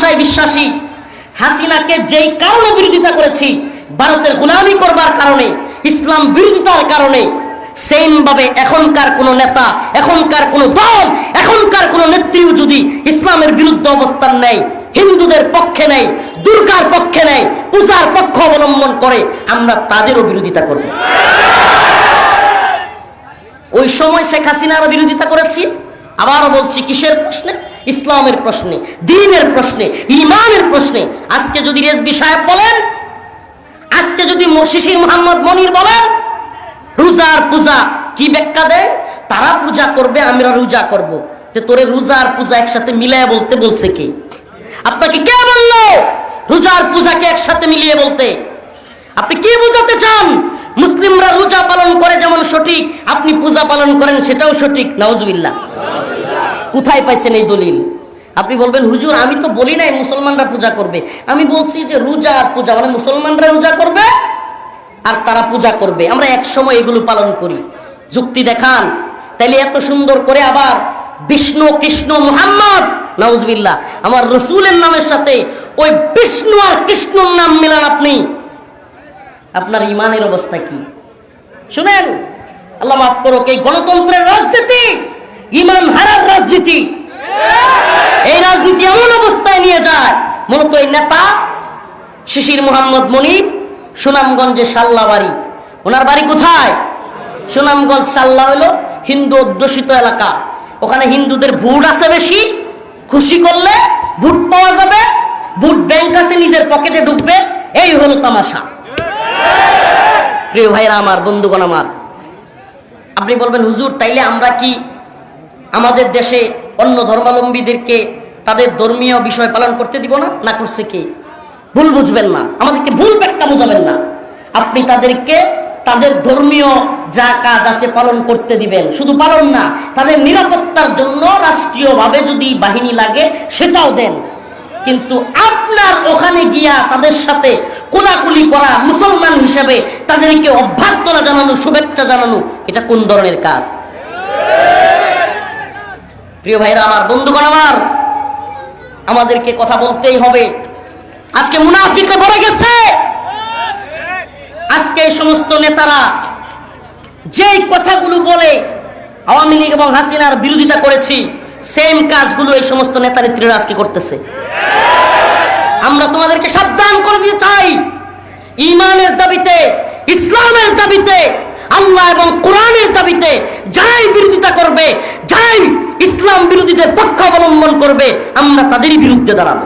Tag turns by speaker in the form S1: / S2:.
S1: ভাষায় বিশ্বাসী। হাসিনাকে যেই কারণে বিরোধিতা করেছি, ভারতের গোলামি করবার কারণে, ইসলাম বিরোধিতার কারণে, সেম ভাবে এখনকার কোন নেতা, এখনকার কোন দল, এখনকার কোন নেত্রীও যদি ইসলামের বিরুদ্ধে অবস্থান নেয়, হিন্দুদের পক্ষে নেই, দুর্গার পক্ষে নেই, পূজার পক্ষ অবলম্বন করে, আমরা তাদেরও বিরোধিতা করব। ওই সময় শেখ হাসিনার বিরোধিতা করেছি, আবারও বলছি, কিসের প্রশ্নে? ইসলামের প্রশ্নে, দ্বীনের প্রশ্নে, ঈমানের প্রশ্নে। আজকে যদি রেজভী সাহেব বলেন, আজকে যদি শিশির মোহাম্মদ মনির বলেন রোজার পূজা, কি ব্যাখ্যা দেয়? তারা পূজা করবে, আমরা রোজা করব। তোরে রোজা আর পূজা একসাথে মিলায় বলতে বলছে কে? আপনাকে কে বললো রোজার পূজাকে একসাথে মিলিয়ে বলতে? আপনি কি বোঝাতে চান? মুসলিমরা রোজা পালন করে যেমন সঠিক, আপনি পূজা পালন করেন সেটাও সঠিক। নাউজুবিল্লাহ। কোথায় পাইছেন এই দলিল? আপনি বলবেন, হুজুর আমি তো বলি নাই মুসলমানরা পূজা করবে, আমি বলছি যে রোজা আর পূজা মানে মুসলমানরা রোজা করবে আর তারা পূজা করবে, আমরা এক সময় এগুলো পালন করি। যুক্তি দেখান। তাইলে এত সুন্দর করে আবার বিষ্ণু, কৃষ্ণ, মুহাম্মদ, নাউজুবিল্লাহ, আমার রসুলের নামের সাথে ওই বিষ্ণু আর কৃষ্ণর নাম মিলান আপনি, আপনার ইমানের অবস্থা কি? শুনেন, আল্লাহ মাফ করুক, এই গণতন্ত্রের রাজনীতি ইমান হারার রাজনীতি। এই রাজনীতি এমন অবস্থায় নিয়ে যায়, মূলত এই নেতা শিশির মোহাম্মদ মনির, সুনামগঞ্জে সাল্লা বাড়ি। ওনার বাড়ি কোথায়? সুনামগঞ্জ। সাল্লা হলো হিন্দু অধ্যুষিত এলাকা, ওখানে হিন্দুদের ভোট আছে বেশি, খুশি করলে ভোট পাওয়া যাবে, ভোট ব্যাংক আছে, নিজের পকেটে ঢুকবে, এই হলো তামাশা। প্রিয় ভাইরা আমার, বন্ধুগণ আমার, আপনি বলবেন, হুজুর তাইলে আমরা কি আমাদের দেশে অন্য ধর্মাবলম্বীদেরকে তাদের ধর্মীয় বিষয় পালন করতে দিব না? না করছে কে? ভুল বুঝবেন না, আমাদেরকে ভুল ব্যাখ্যা বুঝাবেন না। আপনি তাদেরকে তাদের ধর্মীয় যা কাজ আছে পালন করতে দিবেন, শুধু পালন না, তাদের নিরাপত্তার জন্য রাষ্ট্রীয়ভাবে যদি বাহিনী লাগে সেটাও দেন। কিন্তু আপনার ওখানে গিয়া তাদের সাথে কোলাকুলি করা, মুসলমান হিসেবে তাদেরকে অভ্যর্থনা জানানো, শুভেচ্ছা জানানো, এটা কোন ধরনের কাজ? প্রিয় ভাইরা আমার, বন্ধুগণ আমার, আমাদেরকে কথা বলতেই হবে। আজকে মুনাফিকে ভরে গেছে। আজকে এই সমস্ত নেতারা যেই কথাগুলো বলে আওয়ামী লীগ এবং হাসিনার বিরোধিতা করেছি, সেম কাজগুলো এই সমস্ত নেতা নেত্রীরা আজকে করতেছে। আমরা তোমাদেরকে সাবধান করে দিতে চাই, ঈমানের দাবিতে, ইসলামের দাবিতে, আল্লাহ এবং কোরআনের দাবিতে যারাই বিরোধিতা করবে, যারাই ইসলাম বিরোধীদের পক্ষ অবলম্বন করবে, আমরা তাদেরই বিরুদ্ধে দাঁড়াবো।